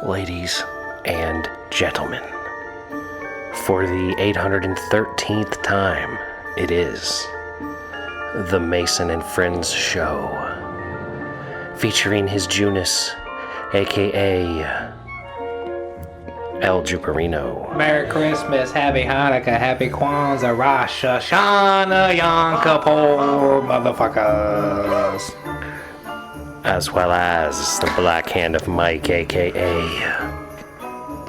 ladies and gentlemen, for the 813th time, it is the Mason and Friends Show, featuring His Junus, aka El Juperino. Merry Christmas, Happy Hanukkah, Happy Kwanzaa, Rosh Hashanah, Yom Kippur, motherfuckers. As well as the Black Hand of Mike, aka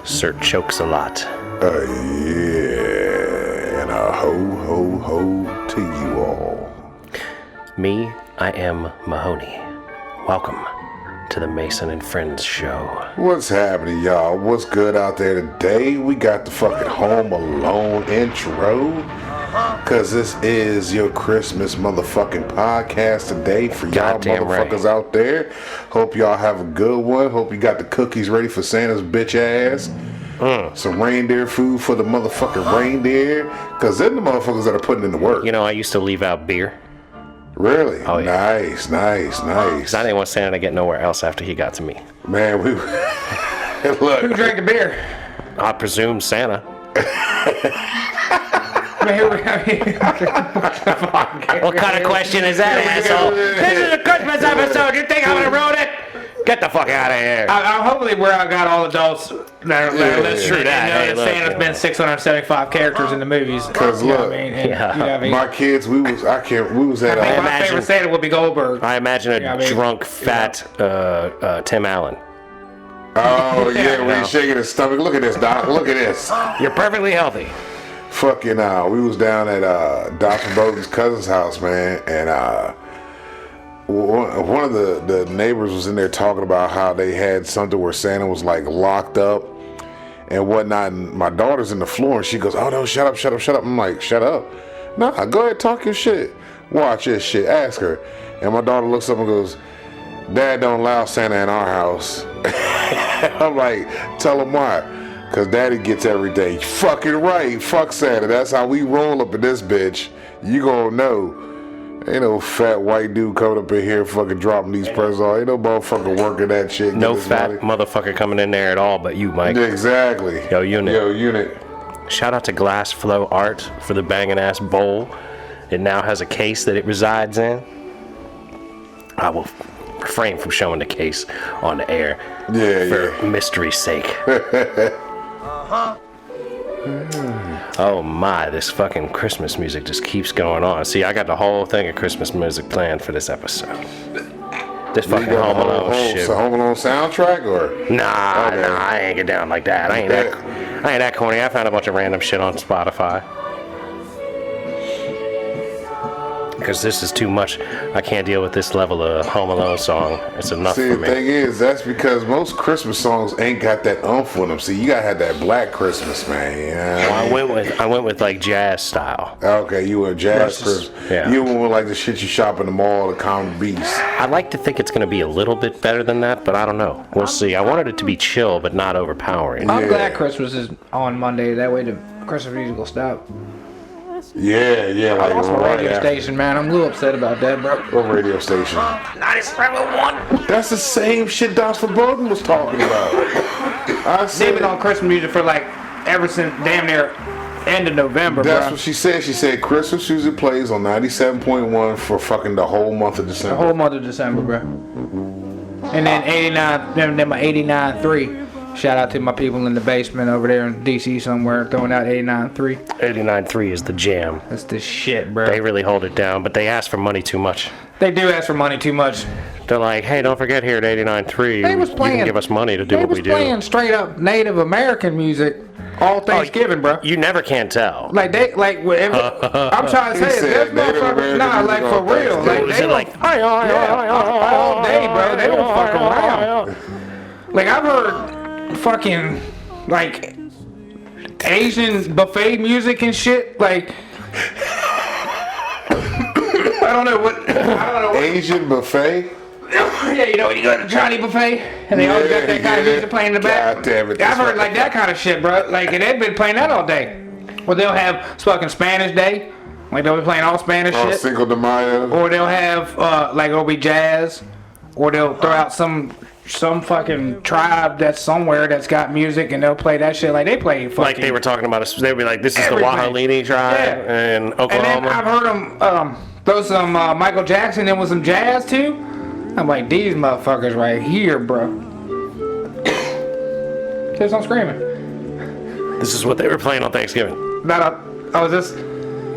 Sir Chokes-a-Lot. Yeah, and a ho to you all. Me, I am Mahoney. Welcome to the Mason and Friends Show. What's happening, y'all? What's good out there today? We got the fucking Home Alone intro. Cause this is your Christmas motherfucking podcast today for y'all Goddamn motherfuckers right. out there. Hope y'all have a good one. Hope you got the cookies ready for Santa's bitch ass. Some reindeer food for the motherfucking reindeer. Cause they're the motherfuckers that are putting in the work. You know, I used to leave out beer. Really? Oh, yeah. Nice. Because I didn't want Santa to get nowhere else after he got to me. Man, we Who look. drank the beer? I presume Santa. What kind of question is that, asshole? This is a Christmas episode. You think I'm gonna ruin it? Get the fuck out of here. Hopefully we're out got all adults that are that's true, that. Hey, that look, Santa's been 675 characters in the movies. 'Cause You know look, what I mean? And, yeah. you know what I mean? My kids, we was at My imagine- favorite Santa would be Goldberg. I imagine a Yeah, I mean, drunk, fat Tim Allen. oh yeah, when no. he's shaking his stomach. Look at this, Doc. Look at this. You're perfectly healthy. Fucking we was down at Dr. Bowden's cousin's house, man, and one of the neighbors was in there talking about how they had something where Santa was like locked up and whatnot, and my daughter's in the floor and she goes, "Oh no, shut up." I'm like, "Shut up? Nah, go ahead, talk your shit. Watch this shit. Ask her." And my daughter looks up and goes, "Dad don't allow Santa in our house." I'm like, "Tell him why." Cause daddy gets everything. Fucking right. Fuck Santa. That's how we roll up in this bitch. You gonna know. Ain't no fat white dude coming up in here fucking dropping these presents off. Ain't no motherfucker working that shit. No get his fat money. motherfucker coming in there at all but you, Mike. Exactly. Yo, unit. Unit. Shout out to Glass Flow Art for the banging ass bowl. It now has a case that it resides in. I will refrain from showing the case on the air for mystery's sake. Oh my, this fucking Christmas music just keeps going on. See, I got the whole thing of Christmas music planned for this episode. This fucking Home Alone shit. It's a Home Alone soundtrack or? Nah, I ain't get down like that. I ain't that corny. I found a bunch of random shit on Spotify. Because this is too much. I can't deal with this level of Home Alone song. It's enough See, for the me. thing is, that's because most Christmas songs ain't got that umph with them. See, you gotta have that black Christmas, man. You know what I went with like jazz style. Okay, you were jazz Christmas. Yeah. You went with like the shit you shop in the mall, the common beast. I'd like to think it's going to be a little bit better than that, but I don't know. We'll see. I wanted it to be chill, but not overpowering. I'm glad Christmas is on Monday. That way the Christmas music will stop. Yeah, I like lost my right radio after. station, man. I'm a little upset about that, bro. What radio station? 97.1. That's the same shit Dr. Bowden was talking about. I They've said been on Christmas music for like ever since damn near end of November, that's bro. what she said. She said Christmas music plays on 97.1 for fucking the whole month of The December. whole month of December, bro. And then 89, then my 89.3. Shout out to my people in the basement over there in DC somewhere throwing out 89.3. 89.3 is the jam. That's the shit, bro. They really hold it down, but they ask for money too much. They do ask for money too much. They're like, hey, don't forget here at 89.3, They was you playing. can give us money to do what we do. They was playing straight up Native American music all Thanksgiving, bro. You never can tell. Like they, like, I'm trying to He say, said this Native motherfucker, American nah, music like on for real, Thanksgiving. like Was they it don't, like, all day, bro. They don't fuck around. Like I've heard fucking like Asian buffet music and shit. Like I don't know what. Asian buffet? Yeah, you know when you go to the Johnny buffet and they always got that kind of music playing in the back. God damn it. I've heard like that kind of shit, bro. Like and they've been playing that all day. Or they'll have fucking Spanish Day. Like they'll be playing all Spanish Oh, shit. Cinco de Mayo. Or they'll have like it'll be jazz. Or they'll throw out some some fucking tribe that's somewhere that's got music and they'll play that shit like they play fucking. Like they were talking about, they'd be like, "This is Everything. the Wahalini tribe in And Oklahoma." then I've heard them throw some Michael Jackson in with some jazz too. I'm like, these motherfuckers right here, bro. Kids on screaming. This is what they were playing on Thanksgiving. Oh, is this?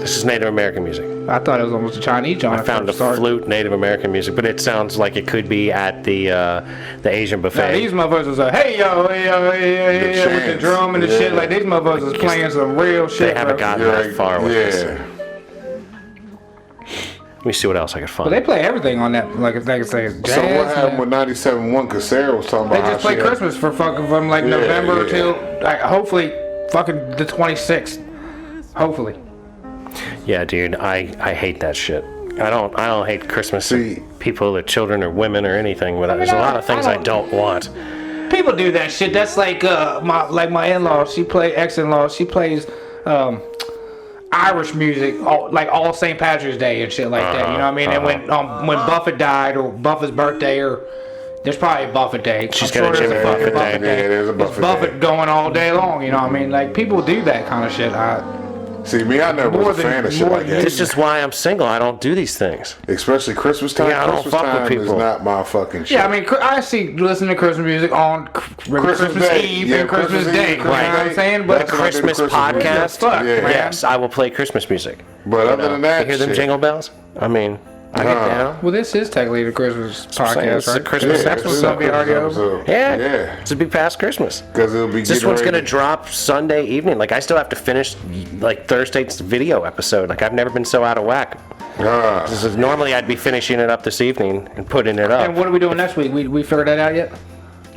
This is Native American music. I thought it was almost a Chinese genre. I found a flute Native American music, but it sounds like it could be at the Asian Now, buffet. these motherfuckers was like, hey yo, hey yo, hey yo, hey yo, with the chants, drum and the shit. Like these motherfuckers was playing some real shit. They haven't bro. gotten that far with this. Yeah. Let me see what else I could But find. they play everything on that. Like I say, it's jazz. So what happened and- with 97.1? Cause Sarah was talking They about just how play she Christmas for fucking from like Yeah, November yeah. till like hopefully fucking the 26th. Hopefully. Yeah, dude, I hate that shit. I don't hate Christmas. See- People or children or women or anything. But there's a lot of things I don't want. People do that shit. That's like my in-law. She play ex-in-law. She plays Irish music, all St. Patrick's Day and shit like that. You know what I mean? And when Buffett died or Buffett's birthday or there's probably a Buffett Day. She's I'm got a there's Jimmy fucking Buffett Day. Yeah, there's a It's Buffett Buffett Day. going all day long. You know what I mean? Like people do that kind of shit. See, me, I never More was a than- fan of shit more like than that. This is why I'm single. I don't do these things. Especially Christmas time. Yeah, I don't Christmas fuck with time is people. not my fucking shit. Yeah, I mean, I listen to Christmas music on Christmas Day. Eve Yeah, and Christmas Christmas Day. Eve, You know what I'm Christmas Day. saying? But That's when I do the Christmas Christmas podcast. music. Fuck, Yeah. man. Yes, I will play Christmas music. But other than that, You hear them shit, jingle bells? I mean, I get down. well, this is technically the Christmas I'm saying, podcast, it's a right? Christmas Yeah, episode. it's Gonna be already over. Yeah, Yeah. it's a big past Christmas. Because it'll be This getting one's ready gonna drop Sunday evening. Like I still have to finish like Thursday's video episode. Like I've never been so out of whack. This is, normally I'd be finishing it up this evening and putting it And up. what are we doing next week? We figured that out yet?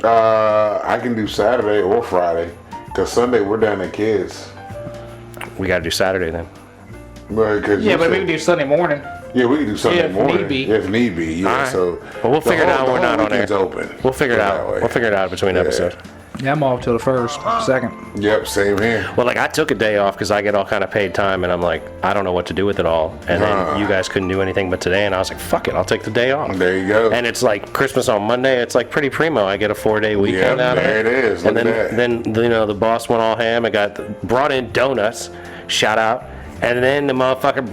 I can do Saturday or Friday. Because Sunday we're down at kids. We got to do Saturday then. But, Yeah, but we can do Sunday morning. Yeah, we can do Sunday If morning. need be. If need be, yeah. All right. So Well, we'll the figure it out the when we're whole not on weekend's air. open. We'll figure it Put out. that way. We'll figure it out between episodes. Yeah, I'm off till the first, second. Yep, same here. Well, like I took a day off because I get all kind of paid time, and I'm like, I don't know what to do with it all. And then you guys couldn't do anything but today, and I was like, fuck it, I'll take the day off. There you go. And it's like Christmas on Monday. It's like pretty primo. I get a 4-day weekend Yep, out of there it. it is. And Look at then that. you know the boss went all ham and brought in donuts. Shout out. And then the motherfucker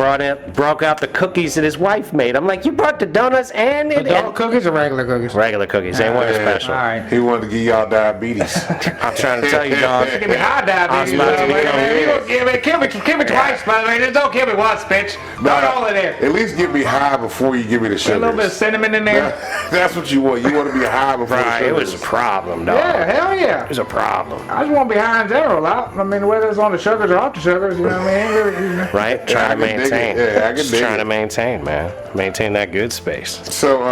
broke out the cookies that his wife made. I'm like, you brought the donuts and Adult cookies or regular cookies? regular cookies. Ain't one Yeah. special. All right. He wanted to give y'all diabetes. I'm trying to tell you, dog. Give me high diabetes. I was about to You gonna kill me twice, by the way. Just don't kill me once, bitch. Throw it all in there. At least get me high before you give me the A sugar. little bit of cinnamon in there. That's what you want. You want to be high before Right, the it was a sugars. problem, dog. Yeah, hell yeah. It was a problem. I just want to be high in general. I mean, whether it's on the sugars or off the sugars, you know what I mean? Really, Right? Trying to I can dig it. maintain. Yeah, I can Just dig trying it. to maintain, man. Maintain that good space. So,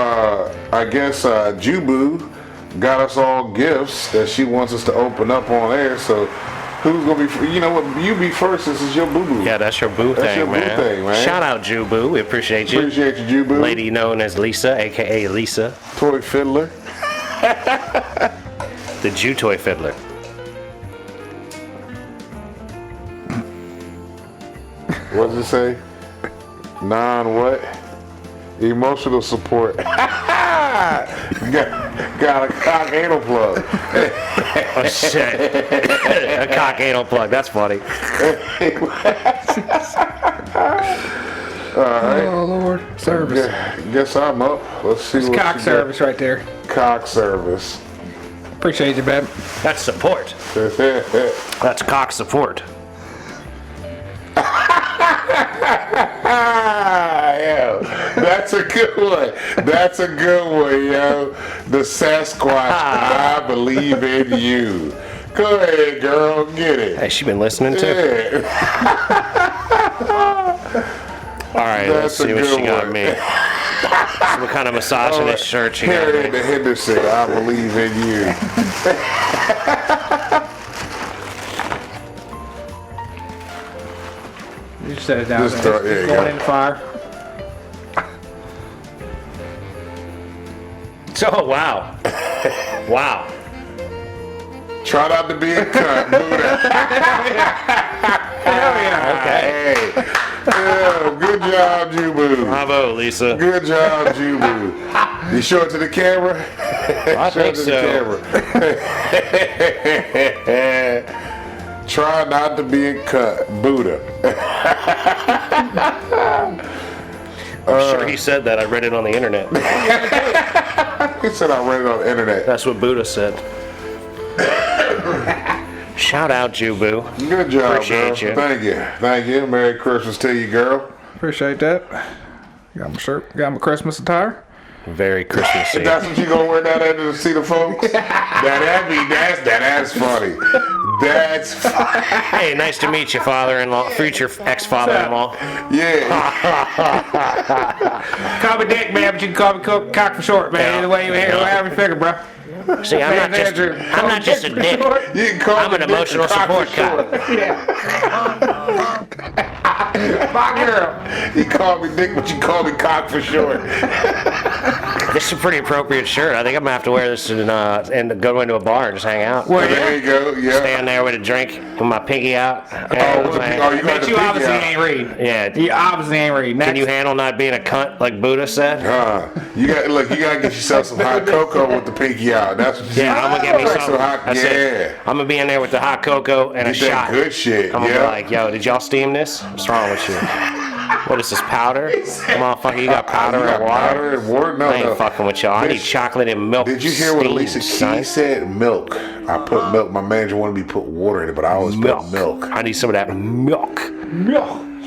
I guess Jubu got us all gifts that she wants us to open up on air. So, who's going to be, you know what, you be first. This is your boo-boo. Yeah, that's your boo That's thing, your boo man. thing, man. Shout out Jubu. We appreciate you. Appreciate you, Jubu. Lady known as Lisa, aka Lisa, Toy Fiddler. the Jew toy fiddler. What does it say? Non-what? Emotional support. got a cock anal plug. Oh shit! A cock anal plug. That's funny. Oh, Lord. Service. Guess I'm up. Let's see what Cock you service right there. got. Cock service. Appreciate you, babe. That's support. That's cock support. Yo, that's a good one. That's a good one, yo. The Sasquatch, I believe in you. Go ahead, girl, get it. Hey, she been listening too. Yeah. All right, let's That's a see what good she got one. me. So what kind of misogynist shirt she got Harriet me? the Henderson, I believe in you. You just set it down. Just there. throw- there you Going go. in the fire. Oh wow, wow. Try not to be a cunt, Buddha. Hell yeah. Okay. Hey, yeah, Good job, Jubu. Bravo, Lisa. Good job, Jubu. You show it to the camera? I Show it think to so. the camera. Try not to be cut. Buddha. I'm sure he said that. I read it on the internet. He said I read it on the internet. That's what Buddha said. Shout out, Jubu. Good job, Appreciate girl. you. Thank you. Thank you. Merry Christmas to you, girl. Appreciate that. Got my shirt. Got my Christmas attire. Very Christmassy. That's what you gonna wear down there to see the folks? That's funny. That's funny. Hey, nice to meet you, father-in-law, future ex-father-in-law. Yeah. Call me Dick, man, but you can call me Cock for short, man. Yeah. Either way you however you figure, bro. See, I'm not just a dick. You can call I'm me an Dick emotional and Cock support for short. My girl. You call me Dick, but you call me Cock for short. This is a pretty appropriate shirt. I think I'm gonna have to wear this and go into a bar and just hang out. Well, There you go. Yeah. Stand there with a drink, with my pinky out. Oh, you got Bet the you pinky obviously out. ain't reading. Yeah. You obviously ain't reading. Can you Next. handle not being a cunt like Buddha said? You gotta get yourself some hot cocoa with the pinky out. That's what Yeah, I'm gonna get me Like some. hot. That's Yeah. it. I'm gonna be in there with the hot cocoa and a Get that shot. good shit. I'm gonna Yeah. be like, yo, did y'all steam this? What's wrong with you? What is this, powder? Come on, fucker, you got powder You got and water? powder and water? No, I ain't no. fucking with y'all. I need Bitch, chocolate and milk. Did you hear what steamed, Alicia son. Keys said? Milk. I put milk. My manager wanted me to put water in it, but I always put milk. I need some of that milk.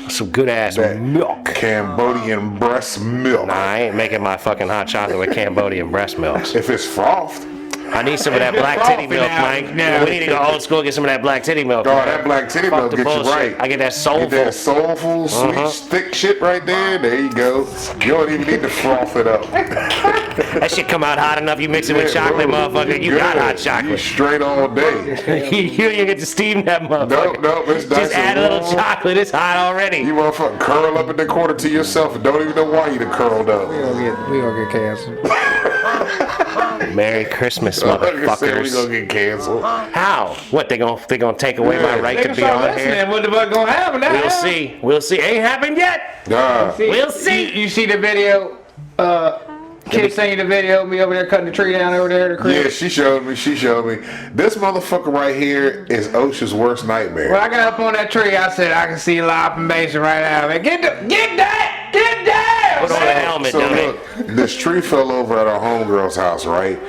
Some good ass milk. Cambodian breast milk. Nah, I ain't making my fucking hot chocolate with Cambodian breast milks. If it's frothed, I need some of that black titty milk, Mike. now. We need to go old school and get some of that black titty milk. dog, that black titty Fuck milk the get you bullshit. right. I get that Get soulful. that soulful, sweet, thick shit right there. There you go. You don't even need to froth it up. That shit come out hot enough. You mix it with Yeah, chocolate, bro, motherfucker. You got good. hot You chocolate. straight all day. You don't even get to steam that motherfucker. No, it's nice Just add a and little warm. chocolate. It's hot already. You motherfucker curl up in the corner to yourself and don't even know why you done curled up. We gonna get canceled. Merry Christmas, Like I said, we motherfuckers. gonna get canceled. How? What, they gonna take away my Yeah. right They to gonna be start on listening. here? What the fuck gonna happen now? We'll see. We'll see. Ain't happened yet. Nah. We'll see. You see the video? Kid sent you the video. Me over there cutting the tree down over there at the crib. Yeah, she showed me. This motherfucker right here is OSHA's worst nightmare. When I got up on that tree, I said I can see live information right now. Man, get down! Put on a helmet, So dummy. look, this tree fell over at our homegirl's house, right?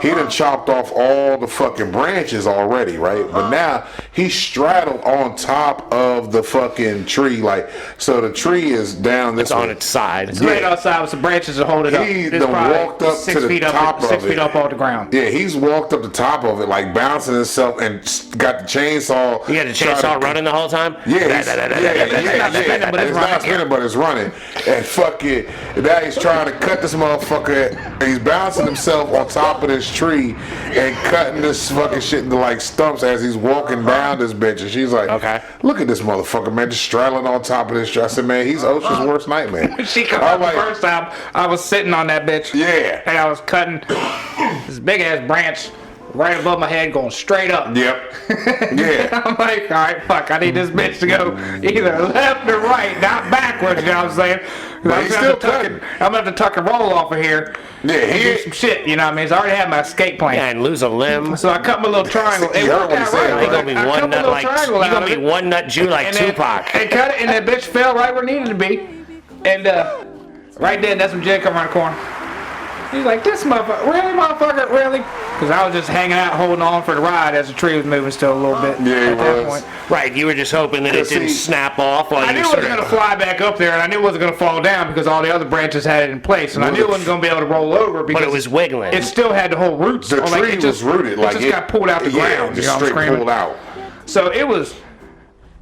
He done chopped off all the fucking branches already, right? But now he straddled on top of the fucking tree, like, so the tree is down this It's on way. its side. It's right outside with some branches to hold it up. He It's done probably walked up 6 to the feet top up, of 6 it. feet up off the ground. Yeah, he's walked up the top of it, like bouncing himself, and got the chainsaw. You got the trying chainsaw to- running the whole time? Yeah, it's not spinning, but it's running. And fuck it. Now he's trying to cut this motherfucker. And he's bouncing himself on top of this tree and cutting this fucking shit into like stumps as he's walking down this bitch. And she's like, Okay. look at this motherfucker, man, just straddling on top of this tree. I said, man, he's OSHA's worst nightmare. She come I'm up the like, first time. I was sitting on that bitch. Yeah. And I was cutting this big ass branch right above my head, going straight up. Yep. Yeah. I'm like, all right, fuck, I need this bitch to go either left or right, not backwards, you know what I'm saying? 'Cause But he's still cutting. I'm gonna have to tuck and roll off of here Yeah, and do he some shit, you know what I mean? So I already had my escape plan. Yeah, and lose a limb. So I cut my little triangle. It You heard worked what he out said, right. You gonna be I cut one my nut little like triangle you out gonna of be it. one nut Jew like And then- Tupac. And cut it, and that bitch fell right where it needed to be. And right then, that's when Jay come around the corner. He's like, this motherfucker, really, motherfucker, really? Because I was just hanging out, holding on for the ride as the tree was moving still a little bit. Yeah, at it that was. point. Right, you were just hoping that it Cause didn't see, snap off while I you knew it sort was of... going to fly back up there, and I knew it wasn't going to fall down because all the other branches had it in place, and I knew it wasn't going to be able to roll over because But it was wiggling. it still had the whole roots. The or like, tree it just, was rooted. It Like just got pulled out the yeah, ground. just You know what I'm straight screaming? pulled out. So it was.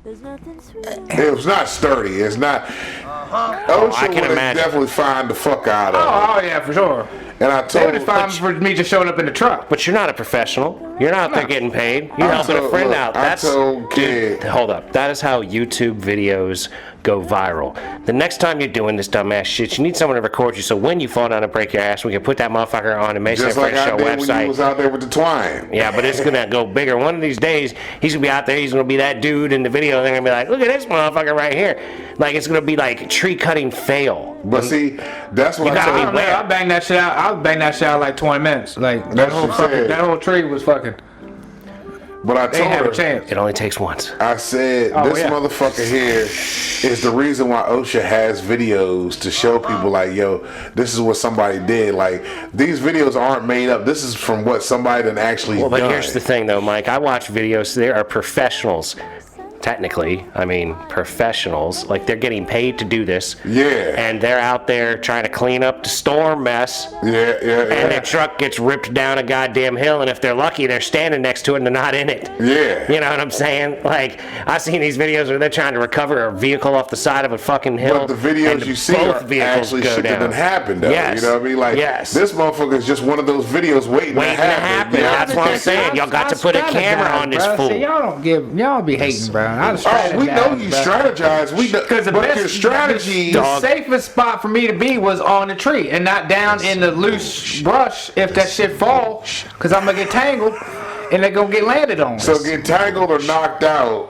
It was not sturdy. It's not. OSHA I can would have imagine. definitely fined the fuck out of it. Oh yeah, for sure. And I They told would have fine for me just showing up in the truck. But you're not a professional. You're not out there getting paid. You're I helping a told- friend look, out. I That's told kid. Hold up. That is how YouTube videos go viral. The next time you're doing this dumbass shit, you need someone to record you so when you fall down and break your ass, we can put that motherfucker on the Mason Just and like Friends I Show did when you website. was out there with the twine. Yeah, but it's gonna go bigger. One of these days, he's gonna be out there. He's gonna be that dude in the video. And they're gonna be like, "Look at this motherfucker right here!" Like it's gonna be like tree cutting fail. But see, that's what You I gotta told be you. I don't know. aware. I banged that shit out. I banged that shit out like 20 minutes. Like that That's whole what you fucking, said. that whole tree was fucking. But I They didn't have a told her, chance. It only takes once. I said, Oh, this yeah. motherfucker here is the reason why OSHA has videos to show people like, yo, this is what somebody did. Like, these videos aren't made up. This is from what somebody done actually Well, but done. here's the thing, though, Mike. I watch videos. There are professionals. Technically, I mean, professionals. Like, they're getting paid to do this. Yeah. And they're out there trying to clean up the storm mess. Yeah, yeah, And yeah. their truck gets ripped down a goddamn hill, and if they're lucky, they're standing next to it and they're not in it. Yeah. You know what I'm saying? Like, I've seen these videos where they're trying to recover a vehicle off the side of a fucking hill. But the videos and you see both are vehicles actually go shit that down. done happened, though. Yes. You know what I mean? Like, Yes. this motherfucker is just one of those videos waiting Waiting to happen. to happen. Yeah. That's what I'm saying. Y'all got to put a camera on this fool. See, y'all be hating, bro. Oh, we know you strategize. We know, Because the but best your strategy, the safest spot for me to be was on the tree and not down in the loose brush if that shit fall. Because I'm gonna get tangled and they're gonna get landed on. so get tangled or knocked out,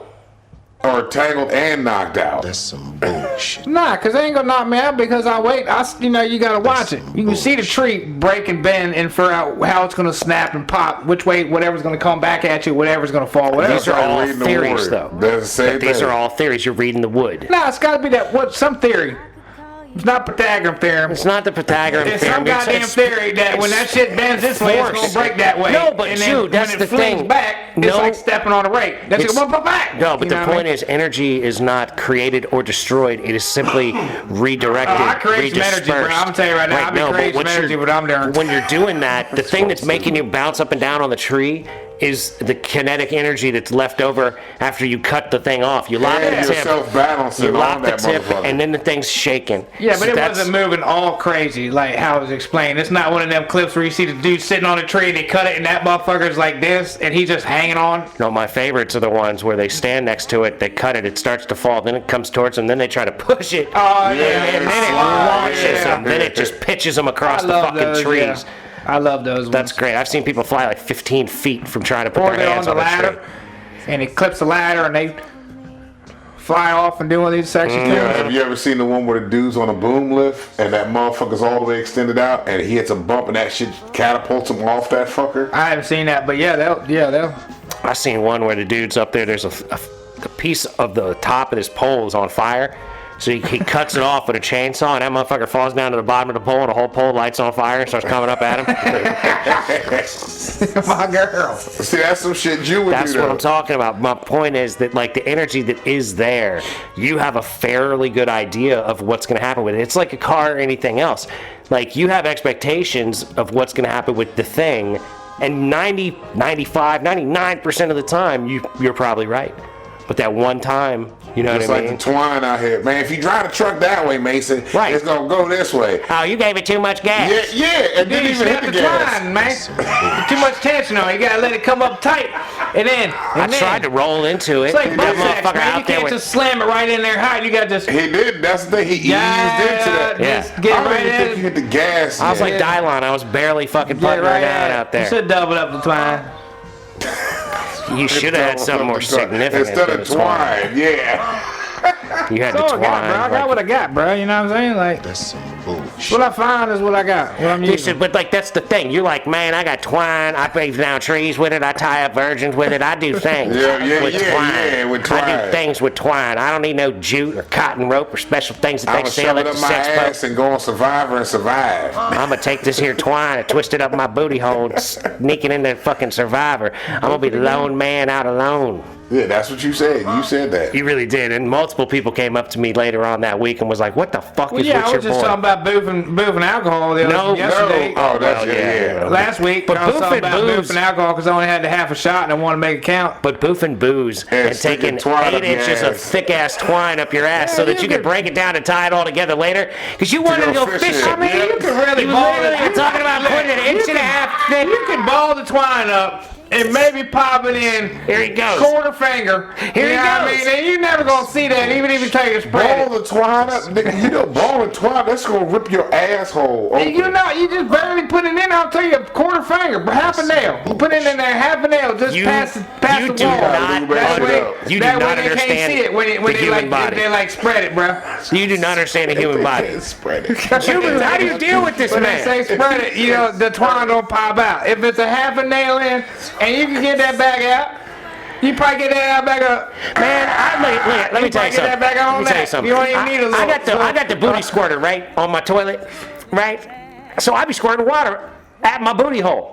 or tangled and knocked out. That's some bullshit. Nah, because they ain't gonna knock me out because I wait. You gotta watch it. You can see the tree break and bend and figure out how it's gonna snap and pop, which way, whatever's gonna come back at you, whatever's gonna fall, whatever. These are like all reading the theories, word. though. They're the same But these thing. are all theories. You're reading the wood. Nah, it's gotta be some theory. It's not Pythagorean theorem. It's not the Pythagorean It's theorem. some goddamn theory that when that shit bends this way, it's force. gonna break that way. No, but and then Jude, that's when the it flings thing. back, it's No. like stepping on a rake. That's It's- just going back. No, but You the know what I point mean? is, energy is not created or destroyed. It is simply redirected, I create some energy, bro. I'm gonna tell you right now, I've been creating some energy, but I'm doing. When you're doing that, the thing that's making you bounce up and down on the tree is the kinetic energy that's left over after you cut the thing off. You lock And the you're tip. self-balancing You on lock the that tip, motherfucker. and then the thing's shaking. Yeah, but So it that's- wasn't moving all crazy like how it was explained. It's not one of them clips where you see the dude sitting on a tree and they cut it and that motherfucker's like this and he's just hanging on. No, my favorites are the ones where they stand next to it, they cut it, it starts to fall, then it comes towards them, then they try to push it. Oh, Yeah, and then it slide, launches yeah. them. Then it just pitches them across I the love fucking those, trees. yeah. I love those That's ones. great. I've seen people fly like 15 feet from trying to put Or their they're on hands the on a ladder tree. and it clips the ladder and they fly off and do one of these sexy Yeah, things. have you ever seen the one where the dude's on a boom lift and that motherfucker's all the way extended out and he hits a bump and that shit catapults him off that fucker? I haven't seen that, but yeah, they'll. I seen one where the dude's up there. There's a piece of the top of his pole is on fire. So he cuts it off with a chainsaw, and that motherfucker falls down to the bottom of the pole, and the whole pole lights on fire and starts coming up at him. My girl. See, that's some shit you would That's do. what though. I'm talking about. My point is that, like, the energy that is there, you have a fairly good idea of what's going to happen with it. It's like a car or anything else. Like, you have expectations of what's going to happen with the thing, and 90, 95, 99% of the time, you're probably right. But that one time, you know It's what I like mean? the twine out here. Man, if you drive the truck that way, Mason, Right. it's going to go this way. Oh, you gave it too much gas. Yeah, and Dude, didn't you even hit snap the the gas. twine, man. Too much tension on it. You gotta let it come up tight. And then. I tried to roll into it. It's like that butt sex, motherfucker man. You out there can't with. just slam it right in there hard. You gotta just. He did. That's the thing. He eased into that. Yeah. Just get I don't right even think in. you hit the gas. I was yet. like Dylon. I was barely fucking Get putting her right down in. out You there. should double up the twine. You should have had something more significant. Instead than of the twine, yeah. You had the That's all twine. I got, bro. I got like- what I got, bro. You know what I'm saying? Like, That's some bullshit. what I find is what I got. What I'm You using. should, but like that's the thing. You're like, man, I got twine. I break down trees with it. I tie up virgins with it. I do things Yeah, with twine. with I twine. do things with twine. I don't need no jute or cotton rope or special things that I'm they gonna sell shove at it the up my sex ass po. and go on Survivor and survive. I'm gonna take this here twine and twist it up my booty hole, and sneaking into fucking Survivor. I'm gonna be the lone man out alone. Yeah, that's what you said. You said that. You really did, and multiple people came up to me later on that week and was like, "What the fuck Well, is yeah, with I your was just boy?" talking about boofing alcohol the No, other yesterday. Oh, that's Well, yeah. Last week, But I was talking boofing about booze- boofing alcohol because I only had the half a shot and I wanted to make it count. But boofing booze And and sticking taking twine 8 up your inches of ass. thick ass twine up your ass so that you could break it down and tie it all together later. Because you wanted to go go fishing. fishing. I mean, you can really You ball literally it. were talking about putting an inch and a half thick. You can ball the twine up and maybe popping in Here he goes. quarter finger. Here he you know what I goes. mean? And you're never gonna see that, even if you take a spread. Ball the twine up, nigga. You know, ball and twine, that's gonna rip your asshole open. You know, you just barely put it in. I'll tell you, a quarter finger, half a nail. You put it in there, half a nail, just past the you wall. do not That way, you do that way not they understand can't see it when the they human like body. they like spread it, bro. You do not understand the human body. Spread it. Humans, how do you deal with this When man? they say spread it, you know, the twine don't pop out. If it's a half a nail in, and you can get that bag out, you probably get that out back up. Man, let me tell you Get that something. back on Let me tell you that. something. You don't even need a little. I got the booty squirter right on my toilet, right? So I be squirting water at my booty hole.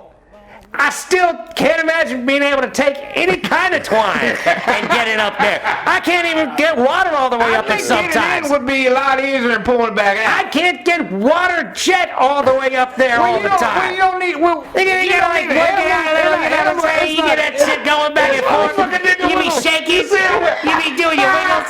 I still can't imagine being able to take any kind of twine and get it up there. I can't even get water all the way up there I think getting sometimes. in would be a lot easier than pulling it back out. I can't get water jet all the way up there all the time. You don't need. Well, You get like looking at it, looking at it, you get that shit going back and forth. You be shaking, you be doing your wiggles,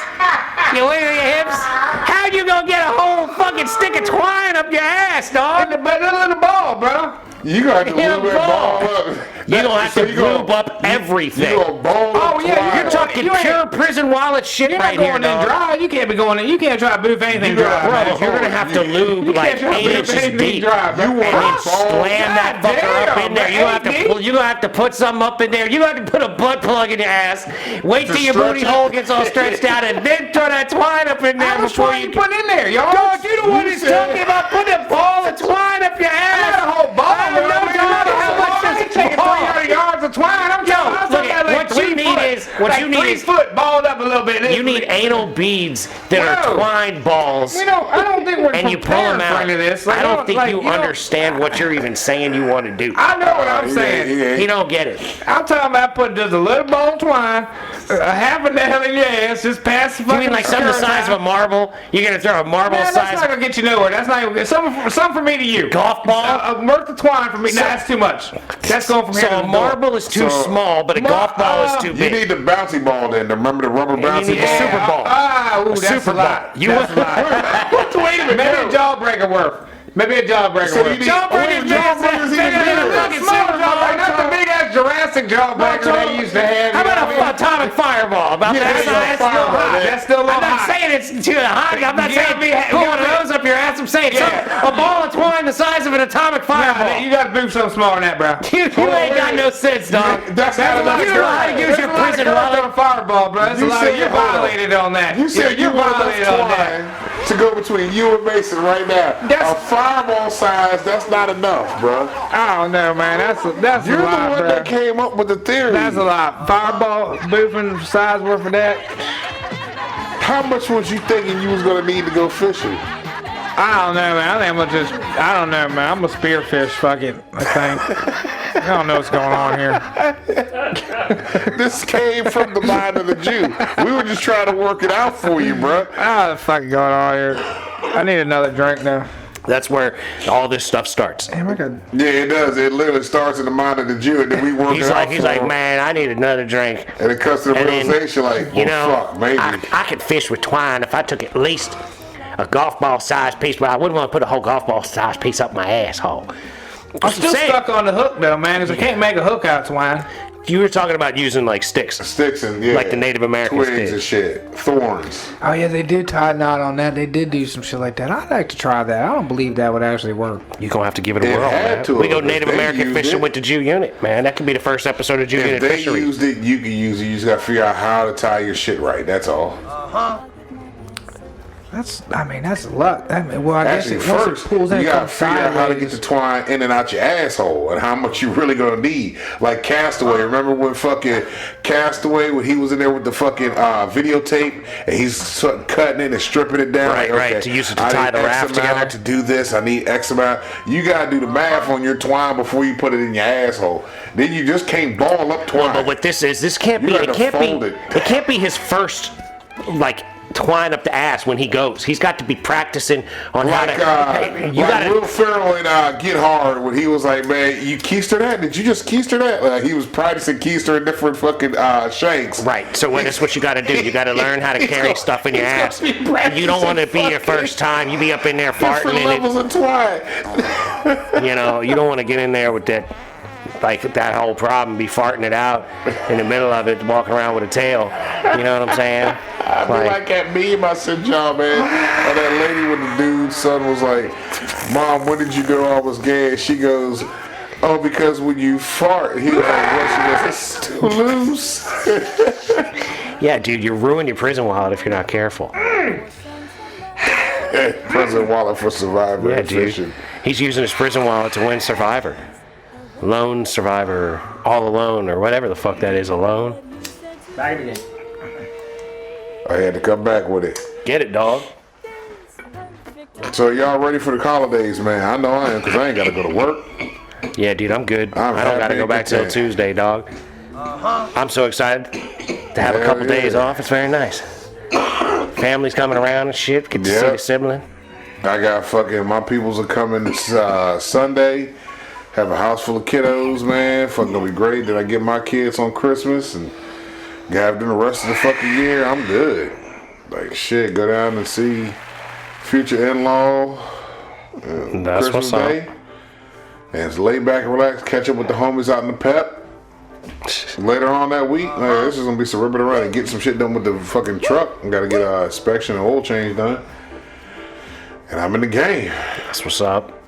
you wiggle your hips. How you gonna get a whole fucking stick of twine up your ass, dog? the little ball, bro. You gonna have to Yeah, lube that ball. ball up. You gonna have to you gonna- lube up everything. You gonna ball Oh, up yeah, twine. You're talking You ain't- pure prison wallet shit You're right not here, going in dog. dry. You can't be going in. You can't try to boof anything You dry. gotta- man. Bro, you're gonna have to lube like can't try to 8 boof inches anything deep. dry, bro. You want And then to ball? slam that God fucker up damn, in there. man, You have to 8 pull. You gonna have to put something up in there. You have to put a butt plug in your ass. Wait till your stretch booty it. hole gets all stretched out, and then throw that twine up in there How much before twine you. you put in there, y'all? Dog, you the one You that's said- talking about putting a ball of twine up your I ass. got a whole ball. I don't know, bro. dog, how much I this ain't taking ball? 300 yards of twine. I'm Yo, talking look about at- what you need is- what like you need 3 is- foot balled up a little bit. You need anal beads that are Whoa. twined balls. You know, I don't think we're And you pull prepared them for out. any of this. Like, I don't think like, you know, understand what you're even saying you want to do. I know what I'm saying. You don't get it. I'm talking about putting just a little ball of twine, a half a nail in your ass, just past the You fucking. mean like something the skirt size of a line. marble? You're gonna throw a marble Man, that's size not gonna get you nowhere. That's not even something for me to you. golf ball? Worth the twine for me. No, that's too much. That's going from here So to a the marble is too So- small, but a golf ball is too You big. need the bouncy ball then. Remember the rubber you bouncy need a ball? Super Bowl. Ooh, that's Super a lot. Bowl. You That's a lot. Wait a minute. Maybe a jawbreaker worth. Maybe a jawbreaker So you worth. need- Jawbreaker, oh, jawbreaker's even bigger. Fucking small jawbreaker, not the big ass Jurassic jawbreaker they used to have. How you know about what I mean? an atomic fireball? About Yeah, that there you go, size? fireball, hot. man. That's still a little I'm not hot. saying it's too hot. I'm not You saying gotta be- pull you one of gotta those up your ass. I'm saying Yeah. a ball of twine the size of an atomic fireball. Nah, you gotta move something smaller than that, bro. You ain't got no sense, dog. That's not enough. You know how to use your prison wallet. on a fireball, bro. That's You a lot. said- You're hold on. violated on that. You said you you're want violated enough on that. twine to go between you and Mason right now. That's- a fireball size, that's not enough, bro. I don't know, man. That's You're a the lot, one bro. that came up with the theory. That's a lot. Fireball boofing size worth for that. How much was you thinking you was gonna need to go fishing? I don't know, man. I think I'm gonna just. I don't know, man. I'm gonna spearfish. Fuck it. I think. I don't know what's going on here. This came from the mind of the Jew. We were just trying to work it out for you, bro. Ah, the fuck going on here? I need another drink now. That's where all this stuff starts. Damn, I got. Yeah, it does. It literally starts in the mind of the Jew, and then we work He's it out like, for him. man, I need another drink. And it comes to the And then, realization, like, well, You know, fuck, maybe. I could fish with twine if I took at least a golf ball size piece, but I wouldn't want to put a whole golf ball size piece up my asshole. I'm still stuck on the hook though, man. 'Cause I can't make a hook out twine. You were talking about using like sticks. Sticks and, yeah. Like the Native American twigs sticks. and shit. Thorns. Oh yeah, they did tie a knot on that. They did do some shit like that. I'd like to try that. I don't believe that would actually work. You're going to have to give it a It whirl, had man. to We go have. Native They American used fishing it. with the Jew Unit, man. That could be the first episode of Jew If Unit they Fishery. used it, you can use it. You just gotta figure out how to tie your shit right. That's all. That's luck. Well, I Actually, guess once first, it pulls in, you it gotta comes figure out how to get sideways. the twine in and out your asshole and how much you really gonna need. Like Castaway. Remember when fucking Castaway, when he was in there with the fucking videotape and he's cutting it and stripping it down? Right, like, right, okay, to use it to I tie need the X raft amount together. to do this. I need X amount. You gotta do the math on your twine before you put it in your asshole. Then you just can't ball up twine. But what this is, this can't You be. got It to can't be. fold it. It can't be his first, like, twine up the ass when he goes. He's got to be practicing on how Like, to. Hey, you like gotta. Will Ferrell in Get Hard when he was like, man, you keister that? Did you just keister that? Like, he was practicing keister in different fucking shanks. Right, so that's what you got to do. You got to learn how to carry stuff in your ass. he's gonna be You don't want to be your practicing first time. You be up in there Different farting levels and of twine. you know you don't want to get in there with that like that whole problem, be farting it out in the middle of it, walking around with a tail. You know what I'm saying? I be like that meme I sent y'all, man. Or that lady with the dude's son was like, Mom, when did you know I was gay? And she goes, oh, because when you fart, he was like, well, she goes, it's still loose. Yeah, dude, you ruin your prison wallet if you're not careful. Prison wallet for Survivor. Yeah, and dude. fishing. He's using his prison wallet to win Survivor. Lone Survivor, All Alone, or whatever the fuck that is, Alone. Back again. I had to come back with it. Get it, dog. So y'all ready for the holidays, man? I know I am, because I ain't got to go to work. Yeah, dude, I'm good. I'm I don't gotta happy go and back till content. Tuesday, dog. I'm so excited to have a Hell couple yeah. days off. It's very nice. Family's coming around and shit. Get to see Yep. the sibling. I got fucking, my peoples are coming Sunday. Have a house full of kiddos, man. Fucking gonna be great. Then I get my kids on Christmas and have them the rest of the fucking year. I'm good. Like shit, go down and see future in-law. That's Christmas what's up. Day. And it's lay back and relax, catch up with the homies out in the pep. Later on that week, this is gonna be some ripping around and get some shit done with the fucking truck. I gotta get a inspection and oil change done. And I'm in the game. That's what's up.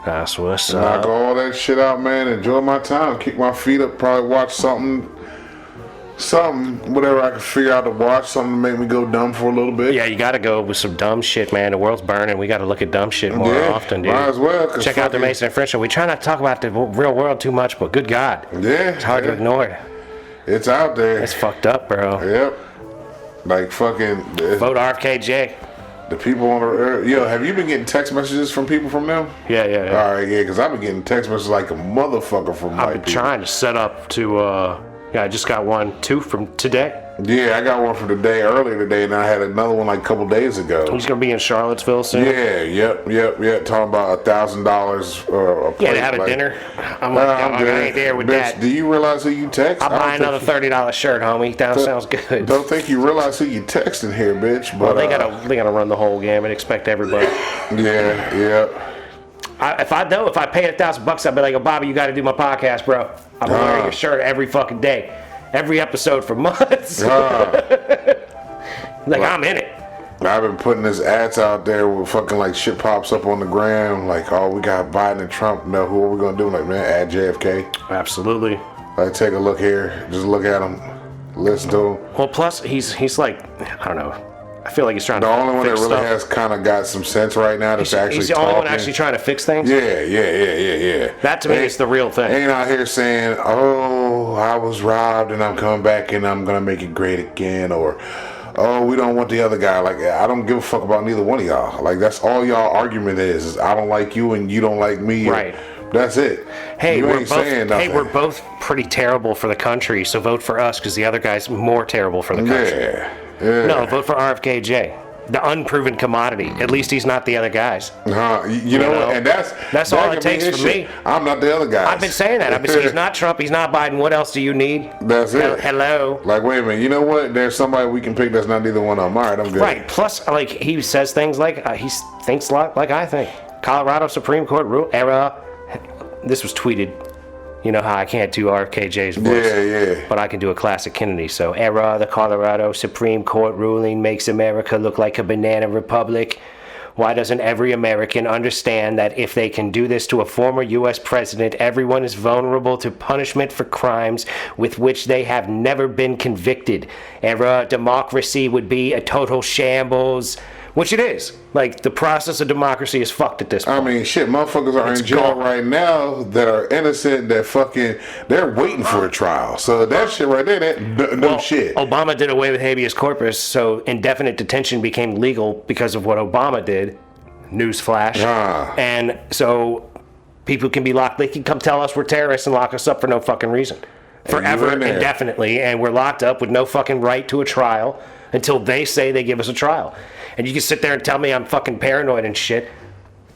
That's what's Knock up. all that shit out, man. Enjoy my time. Kick my feet up. Probably watch something, whatever I can figure out to watch. Something to make me go dumb for a little bit. Yeah, you gotta go with some dumb shit, man. The world's burning. We gotta look at dumb shit more Yeah, often, dude. might as well, 'cause Check out the fucking- Mason and French show. We try not to talk about the real world too much, but good God, Yeah, it's hard to ignore it. It's out there. It's fucked up, bro. Yep. Like fucking Vote RFKJ. the people on the yo. Have you been getting text messages from people from them? Yeah, yeah, yeah. All right, yeah, because I've been getting text messages like a motherfucker from I've white been people. trying to set up to, yeah, I just got two from today. Yeah, I got one from today earlier today, and I had another one like a couple days ago. He's gonna be in Charlottesville soon. Yeah, yep. Talking about $1,000 a plate. Yeah, to have a like, dinner. I'm like, I'm dog, I good. ain't there with Bitch, that. do you realize who you text? I'll I buy don't another think $30 shirt, homie. That sounds good. you- Don't think you realize who you texting here, bitch. But Well, they gotta run the whole gamut. Expect everybody. yeah. If I paid $1,000, I'd be like, oh, Bobby, you got to do my podcast, bro. I'm wearing your shirt every fucking day, every episode for months. Like I'm in it. I've been putting this ads out there where fucking like shit pops up on the gram, like, oh, we got Biden and Trump. No, who are we gonna do? Like, man, add JFK. Absolutely. Like, take a look here. Just look at him. Listen to him. Well, plus he's like, I don't know. I feel like he's trying The to only one that fix really stuff. has kind of got some sense right now that's actually He's the talking. only one actually trying to fix things. Yeah. That to me is the real thing. Ain't out here saying, oh, I was robbed and I'm coming back and I'm gonna make it great again, or oh, we don't want the other guy. Like, I don't give a fuck about neither one of y'all. Like, that's all y'all argument is I don't like you and you don't like me. Right. That's it. Hey, you we're ain't both. saying nothing. Hey, we're both pretty terrible for the country. So vote for us because the other guy's more terrible for the country. Yeah. No, vote for RFKJ. The unproven commodity. At least he's not the other guys. You know what? And that's That's that all can it be takes his for shit. me. I'm not the other guy. I've been saying that. I've been saying he's not Trump. He's not Biden. What else do you need? That's it. Hello. Like, wait a minute. You know what? There's somebody we can pick that's not neither one of them. All right, I'm good. Right. Plus, like he says things like he thinks like I think. Colorado Supreme Court rule era. This was tweeted. You know how I can't do RFKJ's voice. Yeah. But I can do a classic Kennedy. So, era, the Colorado Supreme Court ruling makes America look like a banana republic. Why doesn't every American understand that if they can do this to a former U.S. president, everyone is vulnerable to punishment for crimes with which they have never been convicted? Era, democracy would be a total shambles. Which it is. Like, the process of democracy is fucked at this point. I mean, shit, motherfuckers are in jail gone. right now that are innocent, that fucking, they're waiting for a trial. So that shit right there, that no shit. Obama did away with habeas corpus, so indefinite detention became legal because of what Obama did. Newsflash. And so people can be locked. They can come tell us we're terrorists and lock us up for no fucking reason. Forever, in there. indefinitely, and we're locked up with no fucking right to a trial until they say they give us a trial. And you can sit there and tell me I'm fucking paranoid and shit.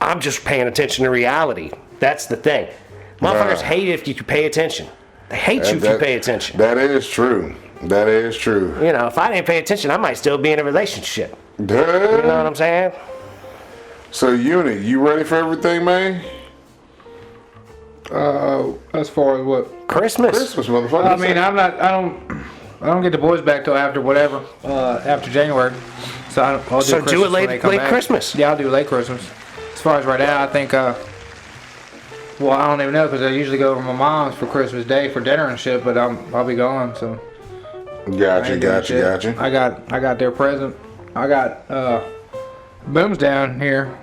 I'm just paying attention to reality. That's the thing. Motherfuckers hate it if you pay attention. They hate you if you pay attention. That is true. That is true. You know, if I didn't pay attention, I might still be in a relationship. Duh. You know what I'm saying? So, Unit, you ready for everything, man? As far as what? Christmas. Christmas, motherfucker. I mean, I don't get the boys back till after whatever, after January. So I'll do So Christmas do it when they late, come late back. Christmas. Yeah, I'll do late Christmas. As far as right now, I think. Well, I don't even know because I usually go over to my mom's for Christmas Day for dinner and shit. But I'll be gone. So I Gotcha, ain't doing gotcha, shit. gotcha. I got their present. I got Boom's down here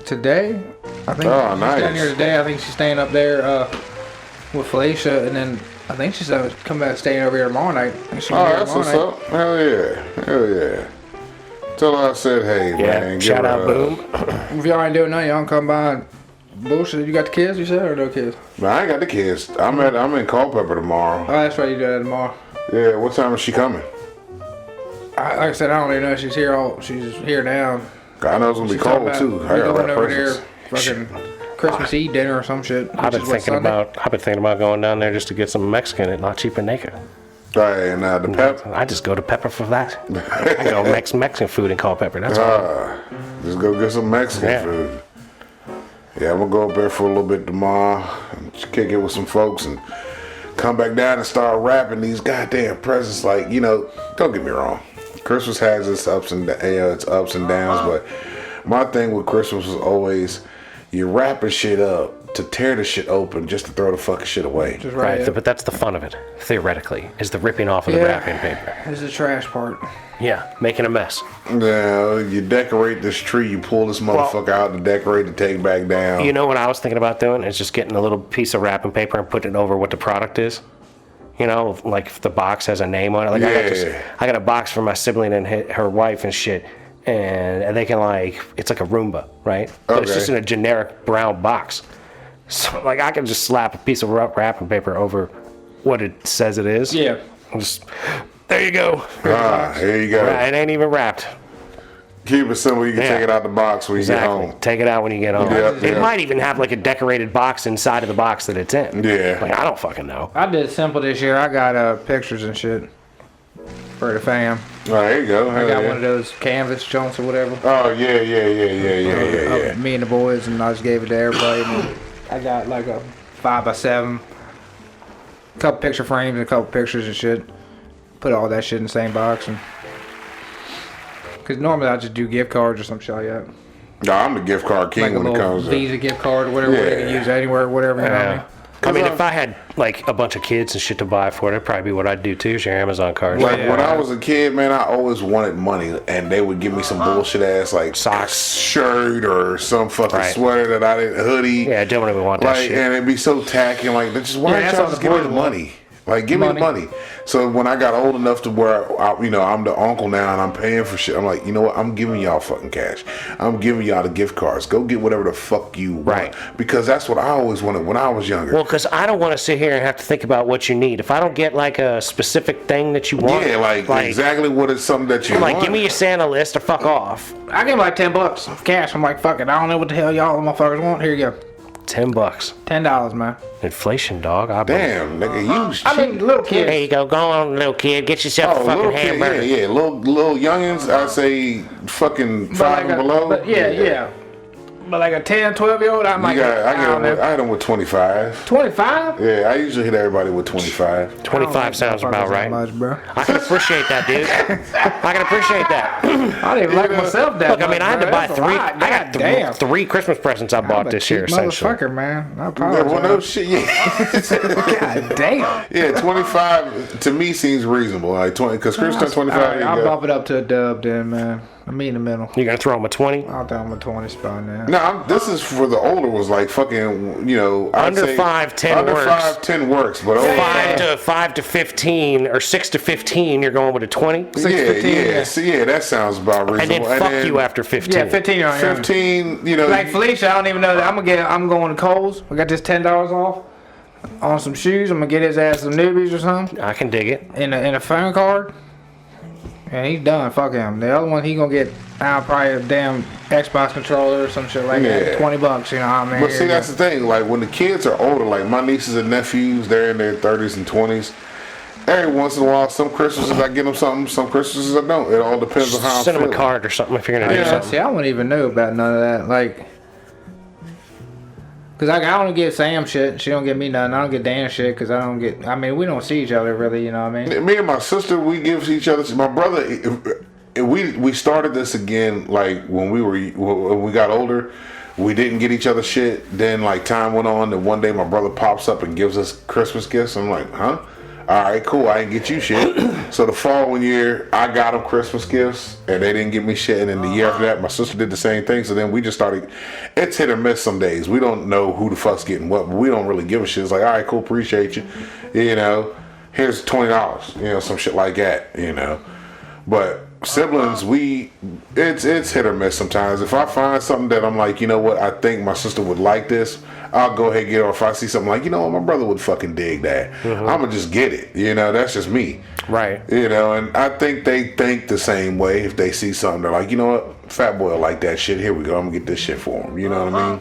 today. I think Oh, she's nice. down here today. I think she's staying up there with Felicia, and then I think she's come back staying over here tomorrow night. I think she'll be Oh, here that's tomorrow what's night. up. Hell yeah. Hell yeah. Tell her I said, hey, Yeah. man. Shout give her out, a- Boom. If y'all ain't doing nothing, y'all can come by and bullshit. You got the kids, you said, or no kids? Man, I ain't got the kids. I'm in Culpeper tomorrow. Oh, that's right, you do that tomorrow. Yeah, what time is she coming? Like I said, I don't even know if she's here. She's here now. I know it's gonna be She's talking cold about too. we I gotta going wrap over there, presents. fucking Christmas Eve dinner or some shit. I've been which is what, thinking Sunday? about going down there just to get some Mexican at La Chipaneca. Right, and the pep. I just go to Pepper for that. I go Mexican food and call Pepper. That's all. Just go get some Mexican Yeah. food. Yeah, I'm gonna go up there for a little bit tomorrow and kick it with some folks and come back down and start wrapping these goddamn presents. Like, don't get me wrong, Christmas has its ups and downs, but my thing with Christmas was always you wrapping shit up to tear the shit open just to throw the fucking shit away. Just Right, right. but that's the fun of it, theoretically, is the ripping off of the Yeah. wrapping paper. This is the trash part. Yeah, making a mess. Now, you decorate this tree, you pull this motherfucker out to decorate to take back down. You know what I was thinking about doing is just getting a little piece of wrapping paper and putting it over what the product is. Like if the box has a name on it. Like Yeah. I got a box for my sibling and her wife and shit, and they can it's like a Roomba, right? But it's Okay. just in a generic brown box. So I can just slap a piece of wrapping paper over what it says it is. Yeah. And just there you go. Here you go. Right, it ain't even wrapped. Keep it simple. You can Yeah. take it out the box when you Exactly. get home. Take it out when you get home. Yeah, It yeah. might even have like a decorated box inside of the box that it's in. Yeah. I don't fucking know. I did simple this year. I got pictures and shit for the fam. All right, here you go. I got one of those canvas joints or whatever. Oh yeah. Me and the boys, and I just gave it to everybody. And I got like a 5x7, a couple picture frames and a couple pictures and shit. Put all that shit in the same box, and because normally I just do gift cards or some shit like that, No, I'm the gift card king like a when it little comes to. Visa gift card or whatever. Where they can Yeah. use anywhere, whatever. You know what I mean? I mean, if I had like a bunch of kids and shit to buy for it, that'd probably be what I'd do too. Share Amazon cards. Like when I was a kid, man, I always wanted money, and they would give me some bullshit ass like Socks. shirt or some fucking Right. sweater that I didn't hoodie. Yeah, I don't even want that Like, shit. and it'd be so tacky. And like, just why Yeah, don't that's y'all all just the give me boys the want. money? Like, give me the money. So when I got old enough to where, I'm the uncle now and I'm paying for shit, I'm like, you know what? I'm giving y'all fucking cash. I'm giving y'all the gift cards. Go get whatever the fuck you want. Right. Because that's what I always wanted when I was younger. Well, because I don't want to sit here and have to think about what you need. If I don't get like a specific thing that you want, yeah, like exactly what is something that you like want. give me your Santa list or fuck off. I give like $10 of cash. I'm like, fuck it. I don't know what the hell y'all motherfuckers want. Here you go. $10. $10, man. Inflation, dog. Damn, nigga, you I mean, little There kids. you go. Go on, little kid. Get yourself a fucking little kid, hamburger. yeah, little youngins, I say fucking 5 and below. But yeah. But like a 10, 12-year-old, I'm like, I hit them with 25. 25? Yeah, I usually hit everybody with 25. 25 sounds about right. Much, bro. I can appreciate that, dude. I can appreciate that. I didn't even like myself that Look, I much, mean, I had bro. to buy That's a three. lot. I got Damn. three Christmas presents I bought I'm a this year, cheap essentially. motherfucker, man. I Yeah, apologize. well, no shit, yeah. God damn. Yeah, 25 to me seems reasonable. Like 20, because Chris turned 25. Alright, there I'll you go. bump it up to a dub then, man. I'm me in the middle. You gonna throw him a 20? I'll throw him a 20 spot now. No, this is for the older was like fucking, I'd Under say 5, 10 under works. 5, 10 works, but over 5 to 15 or 6 to 15, you're going with a 20? yeah, 15, yeah. yeah. See, yeah, that sounds about And then reasonable. fuck you after 15. Yeah, 15 on 15, Like Felicia, I don't even know that. I'm going to Kohl's. I got this $10 off on some shoes. I'm gonna get his ass some newbies or something. I can dig it. In a phone card. And he's done. Fuck him. The other one, he gonna get probably a damn Xbox controller or some shit like Yeah. that. $20. You know what I mean? But see, that's the thing. Like when the kids are older, like my nieces and nephews, they're in their 30s and 20s. Every once in a while, some Christmases I get them something, some Christmases I don't. It all depends on how Send I'm him a feeling. card or something if you're gonna do Yeah. something. See, I wouldn't even know about none of that. Like, Cause I don't give Sam shit. She don't give me nothing. I don't get Dan shit. Cause I don't get. I mean, we don't see each other really. You know what I mean? Me and my sister, we give each other. My brother, we started this again like when we got older. We didn't get each other shit. Then like time went on, and one day my brother pops up and gives us Christmas gifts. I'm like, huh? All right, cool. I didn't get you shit. So the following year, I got them Christmas gifts, and they didn't get me shit. And then the year after that, my sister did the same thing. So then we just started. It's hit or miss some days. We don't know who the fuck's getting what, but we don't really give a shit. It's like, all right, cool, appreciate you. You know, here's $20. You know, some shit like that. You know, but siblings, it's hit or miss sometimes. If I find something that I'm like, you know what, I think my sister would like this, I'll go ahead and get it. Or if I see something like, you know what, my brother would fucking dig that, I'm gonna just get it. You know, that's just me. Right. You know, and I think they think the same way. If they see something, they're like, you know what, fat boy will like that shit. Here we go. I'm gonna get this shit for him. You know what I mean?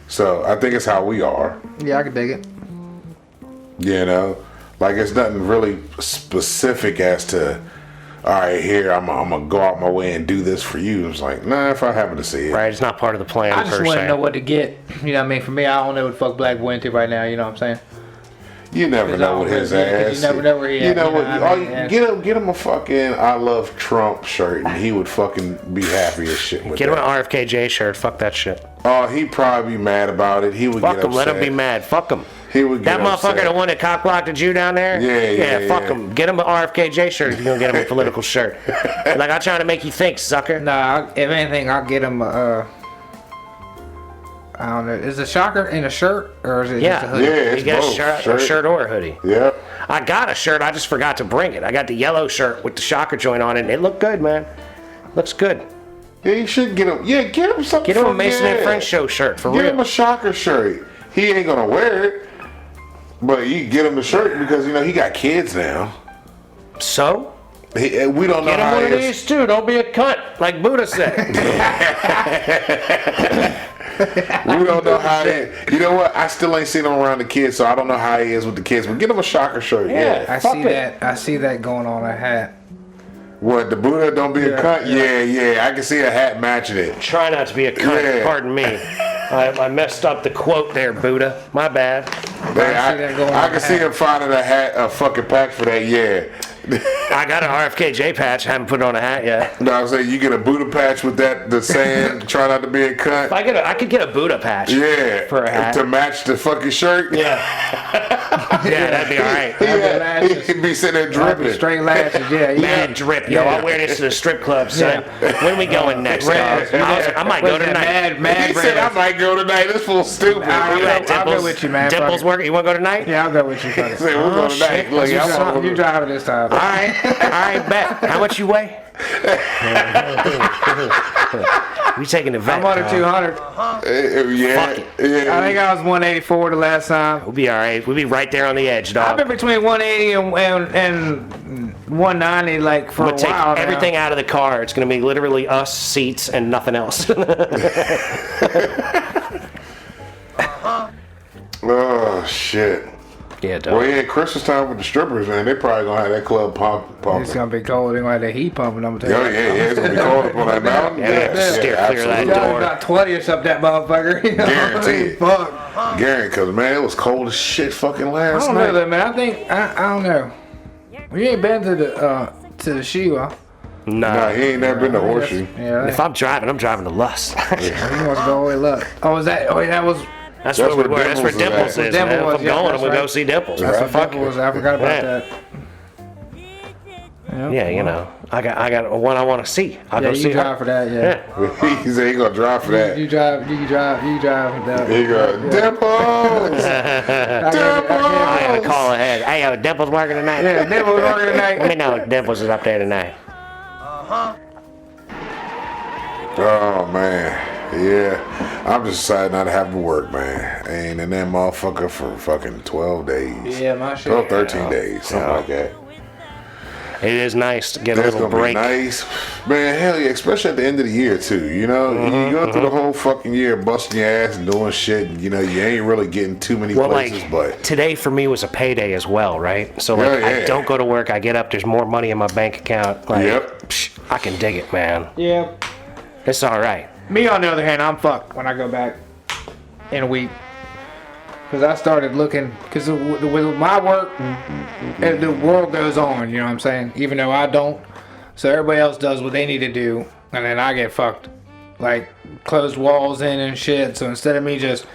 So I think it's how we are. Yeah, I can dig it. You know, like it's nothing really specific as to, all right, here I'm gonna go out my way and do this for you. It's like, nah, if I happen to see it, Right. It's not part of the plan I just per want to se. know what to get. You know what I mean? For me, I don't know what the fuck Black Boy into right now. You know what I'm saying? you never know what his ass. You never know where he You at, know you what? know what I mean? Yeah. Get him a fucking I love Trump shirt, and he would fucking be happy as shit with Get him an that. RFKJ shirt. Fuck that shit. Oh, he'd probably be mad about it. He would Fuck get him. upset. Let him be mad. Fuck him. He would get That motherfucker, upset. the one that cock blocked the Jew down there? Yeah, fuck yeah. him. Get him an RFKJ shirt if you're going to get him a political shirt. Like, I'm trying to make you think, sucker. Nah, if anything, I'll get him I don't know. Is it a shocker in a shirt or is it just a Yeah. hoodie? Yeah, it's You get both. a shirt or a hoodie. Yeah. I got a shirt. I just forgot to bring it. I got the yellow shirt with the shocker joint on it, and it looked good, man. Looks good. Yeah, you should get him. Yeah, get him something. Get him a from- Mason and yeah. French show shirt, for Get real. him a shocker shirt. He ain't gonna wear it, but you get him the shirt because you know he got kids now. So? We don't know Get him how one he of is. these, too. Don't be a cunt, like Buddha said. We don't know how he is. You know what? I still ain't seen him around the kids, so I don't know how he is with the kids. But get him a shocker shirt. Yeah. Yeah. I Fuck see it. that. I see that going on a hat. What, the Buddha don't be a Yeah, cunt? Yeah. I can see a hat matching it. Try not to be a cunt. Yeah. Pardon me. I messed up the quote there, Buddha. My bad. Man, I see that going I on can a see hat. him finding a fucking pack for that. Yeah. I got an RFKJ patch. Haven't put on a hat yet. No, I'm saying you get a Buddha patch with the saying, try not to be a cunt. I could get a Buddha patch. Yeah. For a hat. To match the fucking shirt. Yeah. Yeah, that'd be all right. lashes. He'd be sitting there dripping. Straight lashes, yeah. Mad drip, yo. I'll wear this to the strip club, son. When we going next, dog? I might go tonight. Mad He said, I might go tonight. This fool's stupid. I'll You got go Dimples? with you, man. Dimples Fuck it. working? You want to go tonight? Yeah, I'll go with you. Fuck He it. said, we're going tonight. shit. Look, You I'm you driving this time. All right, bet. How much you weigh? We taking the vet. I'm under dog. 200. Yeah. Fuck it. Yeah. I think I was 184 the last time. We'll be all right. We'll be right there on the edge, I've dog. been between 180 and 190 like for We'll a take while now. everything out of the car. It's going to be literally us, seats, and nothing else. Oh, shit. Yeah, dog. Well, yeah, Christmas time with the strippers, man. They probably gonna have that club pumping. It's gonna be cold. They're gonna have that heat pumping. I'm gonna Oh, tell you. yeah, it's gonna be cold up on that mountain. Yeah, we have to steer clear of that absolutely. door. About 20 or something, that motherfucker. You know? Guaranteed. Fuck. Gary, because, man, it was cold as shit fucking I last don't night. know, though, man. I think I don't know. We ain't been to the Shiva. Nah, he ain't never been to Horseshoe. Yeah. If I'm driving to Lust. He wants to go all the way up. Oh, was that? Oh, that was. That's That's where we where were. That's where Dimples Dimples is is, at. man. Dimples, If I'm yeah, going, I'm that's going to go right. see Dimples. That's what Fuck that was. I forgot about Yeah. that. Yeah, you know, I got one I want to see. I'll Yeah, go you see drive her. for that. Yeah. Yeah. He said he gonna drive for that. You drive. You can drive. You drive. That. He go, Dimples! I gotta call ahead. Hey, yo, Dimples working tonight? Yeah, Dimples working tonight. Let me know if Dimples is up there tonight. Oh, man. Yeah. I'm just excited not to have to work, man. I ain't in that motherfucker for fucking 12 days. Yeah, my shit. 12, 13 days, something like that. It is nice to get a That's little gonna break. be nice, man. Hell yeah, especially at the end of the year too. You know, you go through the whole fucking year busting your ass and doing shit. And, you know, you ain't really getting too many Well, places, like but today for me was a payday as well, right? So like, Yeah, I yeah. don't go to work. I get up. There's more money in my bank account. Like, Yep. psh, I can dig it, man. Yeah. It's all right. Me on the other hand, I'm fucked when I go back in a week. because I started looking, because with my work, and the world goes on, you know what I'm saying? Even though I don't. So everybody else does what they need to do, and then I get fucked. Like, closed walls in and shit. So instead of me just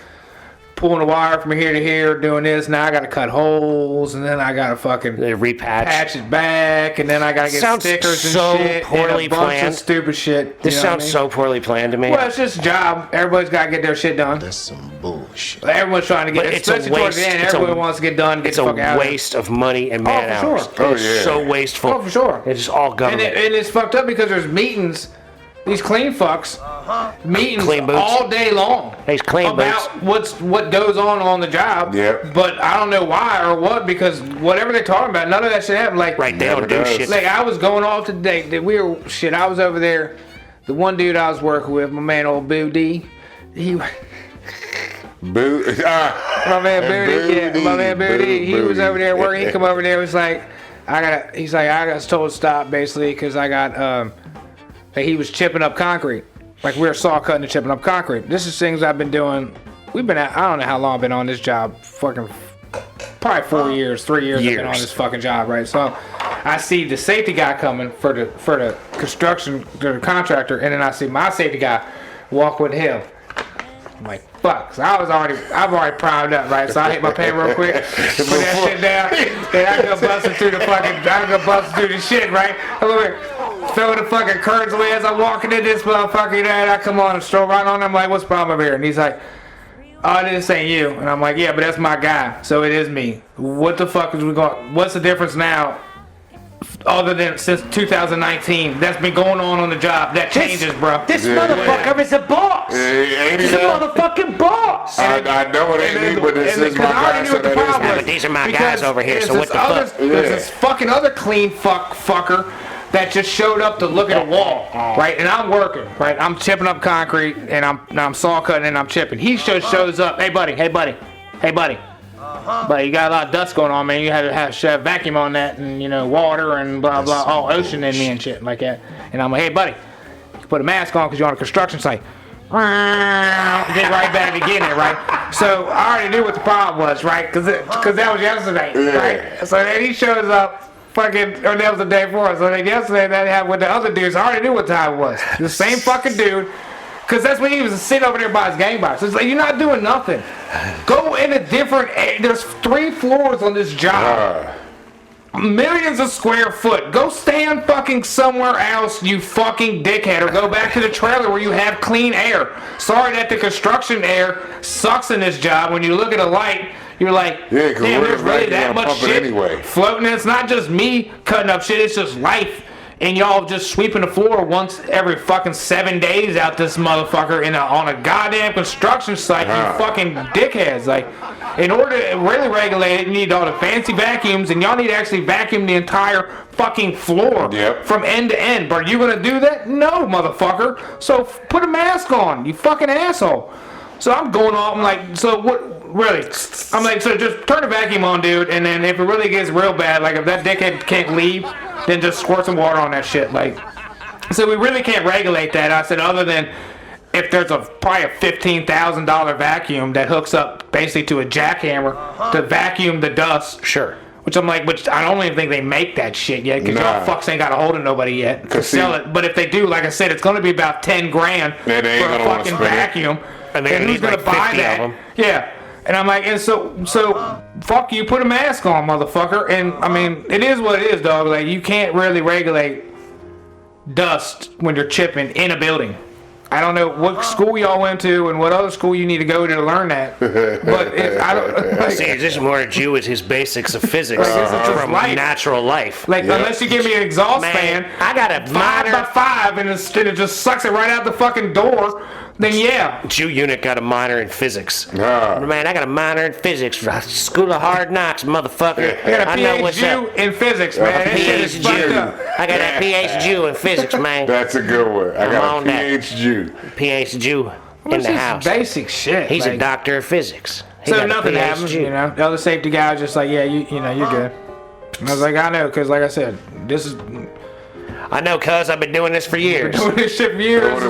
pulling the wire from here to here, doing this, now I gotta cut holes, and then I gotta fucking They repatch. patch it back, and then I gotta get Sounds stickers and so shit, poorly and a bunch planned. of stupid shit. This you know what sounds I mean? so poorly planned to me. Well, it's just a job. Everybody's gotta get their shit done. That's some bullshit. Everyone's trying to get, But it's a especially towards the waste. end, It's a- everyone wants to get done, get It's the a fuck out of waste of money and man for hours. sure. Oh, It's yeah. so wasteful. Oh, for sure. It's all And, government. and it's fucked up because there's meetings, these clean fucks, meetings Clean boots. all day long These clean about what goes on the job. Yep. But I don't know why or what, because whatever they're talking about, none of that shit happened. Like, Right, they Never don't do does. shit. like I was going off today. That we were shit. I was over there. The one dude I was working with, my man, old Boo D. He. Boo. My man Booty, yeah, my man Booty. He was over there working. He come over there. Was like, I got told to stop basically because I got that he was chipping up concrete. Like we were saw cutting and chipping up concrete. This is things I've been doing. We've been at, I don't know how long I've been on this job. Fucking probably 4 years, 3 years. I've been on Years. this fucking job, right? So I see the safety guy coming for the construction, the contractor, and then I see my safety guy walk with him. I'm like, fuck. So I've already primed up, right? So I hit my pen real quick, put that shit down, and I go busting through the shit, right? I look at, throw the fucking curtains away as I'm walking in this motherfucker, and I come on and stroll right on. I'm like, what's the problem over here? And he's like, oh, this ain't you. And I'm like, yeah, but that's my guy, so it is me. What the fuck is we going? What's the difference now? Other than since 2019, that's been going on the job. That changes, bro. This Yeah. motherfucker is a boss. Ain't He's he a though? motherfucking boss. I know it ain't me, but this is my guy, so that is Yeah, me. but these are my guys over here, so what the fuck? There's this fucking other clean fucker that just showed up to look at a wall, right? And I'm working, right? I'm chipping up concrete, and I'm saw cutting, and I'm chipping. He just shows up. Hey, buddy. But you got a lot of dust going on, man. You had to have vacuum on that, and water and blah blah, all ocean in me and shit like that. And I'm like, hey, buddy, you put a mask on because you're on a construction site. Get right back again, right? So I already knew what the problem was, right? Because that was yesterday, right? So then he shows up, fucking, or that was the day before. So then yesterday that happened with the other dudes. I already knew what time it was. The same fucking dude. Because that's when he was sitting over there by his game box. It's like, you're not doing nothing. Go in a different... There's 3 floors on this job. Millions of square foot. Go stand fucking somewhere else, you fucking dickhead. Or go back to the trailer where you have clean air. Sorry that the construction air sucks in this job. When you look at a light, you're like, Yeah, 'cause damn, we're there's really vacuuming that and much pumping shit anyway. floating. It's not just me cutting up shit. It's just life. And y'all just sweeping the floor once every fucking 7 days out this motherfucker on a goddamn construction site, you fucking dickheads. Like, in order to really regulate it, you need all the fancy vacuums, and y'all need to actually vacuum the entire fucking floor from end to end. But are you gonna do that? No, motherfucker. So put a mask on, you fucking asshole. So I'm going off, I'm like, so what, really? I'm like, so just turn the vacuum on, dude, and then if it really gets real bad, like if that dickhead can't leave, then just squirt some water on that shit. Like, so we really can't regulate that. I said, other than if there's probably a $15,000 vacuum that hooks up basically to a jackhammer to vacuum the dust. Sure. Which I'm like, which I don't even think they make that shit yet, because y'all fucks ain't got a hold of nobody yet to sell it. But if they do, like I said, it's going to be about 10 grand for And they ain't a gonna wanna fucking spend it. vacuum. And they're gonna who's need gonna like buy 50 that? of them. Yeah. And I'm like, and so fuck you, put a mask on, motherfucker. And I mean, it is what it is, dog. Like, you can't really regulate dust when you're chipping in a building. I don't know what school y'all went to and what other school you need to go to learn that. But I don't. Like, See, this is more Jew is his basics of physics Like, this is just from life. natural life. like unless you give me an exhaust Man, fan, I got a 5 by minor 5, and it just sucks it right out the fucking door. Then yeah. Jew unit got a minor in physics. Ah. Man, I got a minor in physics. School of Hard Knocks, motherfucker. I got a know what's PhD up. in physics, man. That shit is PhD. fucked up. I got that PhD in physics, man. That's a good one. I I'm got on a that. PhD. PhD in It's the just house. basic shit. He's a like- doctor of physics. He So got a nothing PhD. happens, The other safety guy was just like, yeah, you know, you're good. And I was like, I know, because like I said, this is... I know, cuz I've been doing this for years. Doing this shit for years.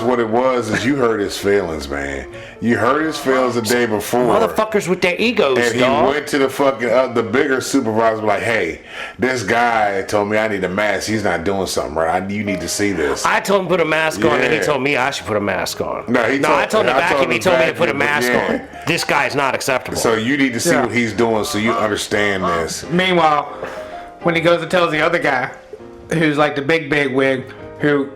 What it was is you hurt his feelings, man. You hurt his feelings the day before. Motherfuckers with their egos, And he dog. went to the fucking the bigger supervisor, like, hey, this guy told me I need a mask. He's not doing something right. You need to see this. I told him to put a mask on, and he Yeah. told me I should put a mask on. No, I told him to vacuum. He told me to put a mask yeah. on. This guy is not acceptable. So you need to see Yeah. what he's doing so you understand this. Meanwhile, when he goes and tells the other guy, who's like the big wig, who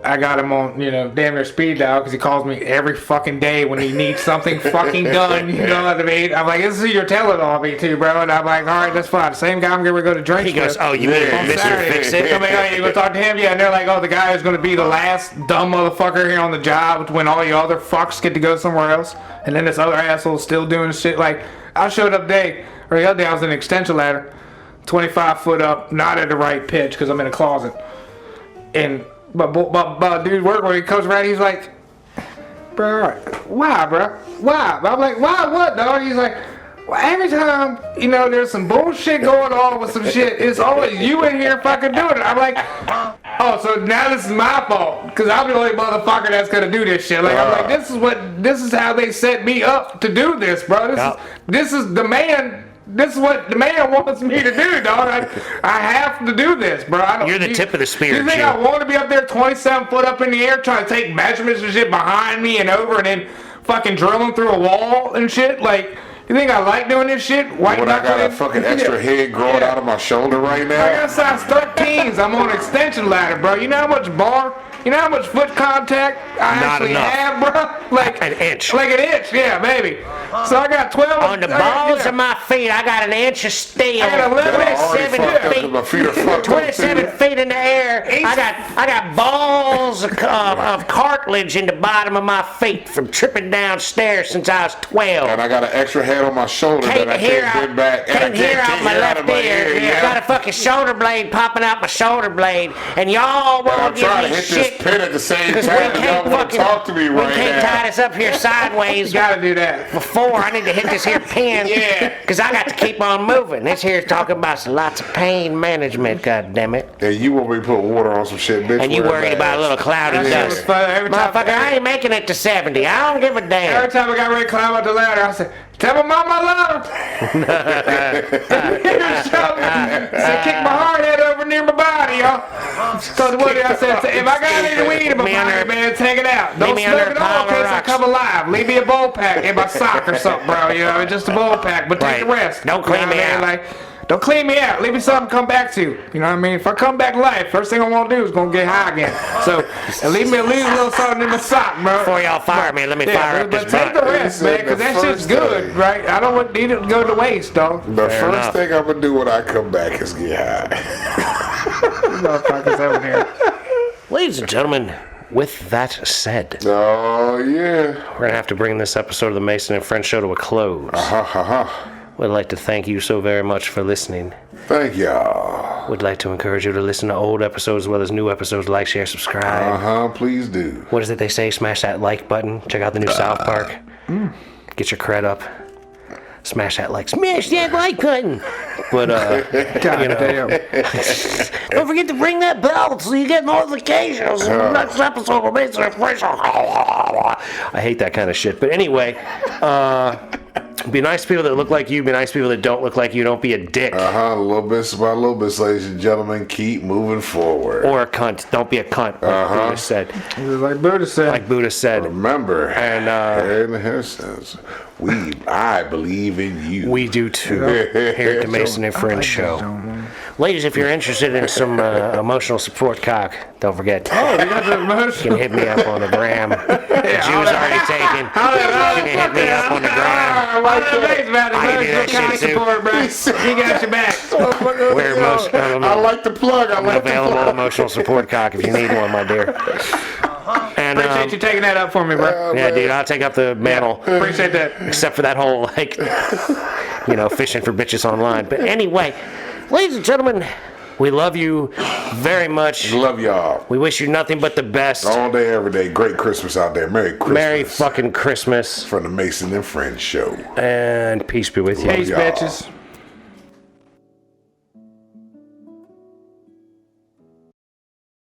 I got him on, damn near speed dial because he calls me every fucking day when he needs something fucking done. You know what I mean? I'm like, this is who you're telling on me too, bro. And I'm like, all right, that's fine. Same guy I'm gonna go to drinks he goes, with. oh, you mean Yeah. Mr. Saturday. Fix I'm It? like, oh, you gonna talk to him? Yeah, and they're like, oh, the guy who's gonna be the last dumb motherfucker here on the job when all you other fucks get to go somewhere else. And then this other asshole's still doing shit. Like, I showed up the other day, I was in an extension ladder, 25 foot up, not at the right pitch because I'm in a closet. And but dude work when he comes around, he's like, bro, why, bro? Why? I'm like, why what, dog? He's like, well, every time, there's some bullshit going on with some shit, it's always you in here fucking doing it. I'm like, oh, so now this is my fault, because I'm the only motherfucker that's gonna do this shit. Like, I'm like, this is how they set me up to do this, bro. This is the man. This is what the man wants me to do, dog. I have to do this, bro. You're the tip of the spear, You think Jim. I want to be up there 27 foot up in the air trying to take measurements and shit behind me and over and then fucking drilling through a wall and shit? Like, you think I like doing this shit? White When I got a knuckling? fucking extra head growing out of my shoulder right I now. got size 13s. I'm on an extension ladder, bro. You know how much you know how much foot contact I Not actually enough. have, bro? Like An inch. Like an inch, yeah, maybe. So I got 12. On the balls of my feet, I got an inch of steel. I got 11 I already 27 fucked up 'cause feet. my feet are fucked up, 27 too. feet in the air. I got balls of cartilage in the bottom of my feet from tripping downstairs since I was 12. And I got an extra head on my shoulder that I can't bend back. And I Can't hear out my get left ear. yeah. Got a fucking shoulder blade popping out my shoulder blade, and y'all And I'm won't give trying to me hit shit. this pin at the same Because time. we Y'all can't want to fucking talk to me we right can't now. tie this up here sideways. You gotta do that. Before I need to hit this here pin, Yeah. because I got to keep on moving. This here's talking about lots of pain management. God damn it! And you want me to put water on some shit, bitch. And you wear worried about a little cloudy That shit was dust. fun. Every time, Motherfucker, I ain't making it to 70. I don't give a every damn. time I got ready to climb up the ladder, I said, tell my mama I love her. Said, kick my hard head over near my body, y'all. Because what I said, if I got any weed in my Me under- pocket, man, take it out. Don't me smoke under it a all pile in of case I rocks. come alive. Leave me a bowl pack in my sock or something, bro. Just a bowl pack, but take the Right. rest. Don't clean You know me what I mean? out. Like, don't clean me out. Leave me something to come back to. You know what I mean? If I come back to life, first thing I want to do is gonna get high again. So, and leave me a little something in my sock, bro. Before y'all fire me, let me fire up but this take the blunt. rest, man, because that shit's good, right? I don't want need it to go to waste, dog. The Fair first enough. thing I'm gonna do when I come back is get high. Motherfuckers over here. Ladies and gentlemen, with that said, Oh yeah. we're gonna have to bring this episode of the Mason and Friends show to a close. Ha ha ha. We'd like to thank you so very much for listening. Thank y'all. We'd like to encourage you to listen to old episodes as well as new episodes. Like, share, subscribe. Please do. What is it they say? Smash that like button. Check out the new South Park. Get your cred up. Smash that like button. But don't forget to ring that bell so you get notifications of the next episode of Mason and Friends. I hate that kind of shit. But anyway, be nice to people that look like you. Be nice to people that don't look like you. Don't be a dick. A little bit by a little bit, ladies and gentlemen. Keep moving forward. Or a cunt. Don't be a cunt. Like Buddha said. Like Buddha said. Like Buddha said. Remember, And, hair in the hair sense. I believe in you. We do too. Here at the Mason and Friends show. Ladies, if you're interested in some emotional support cock, don't forget. Oh, you got the You emotion. can hit me up on the gram. The Jew's already taken. You can hit me up on the gram. I like the base about I can do that emotional shit, too. support, bro. He got your back. We're most, I like the plug. I like the available plug. emotional support cock if you need one, my dear. And Appreciate you taking that up for me, bro. yeah, dude, I'll take up the mantle. Appreciate that. Except for that whole, like, fishing for bitches online. But anyway, ladies and gentlemen, we love you very much. Love y'all. We wish you nothing but the best. All day, every day. Great Christmas out there. Merry Christmas. Merry fucking Christmas. From the Mason and Friends show. And peace be with you. Peace, y'all. bitches.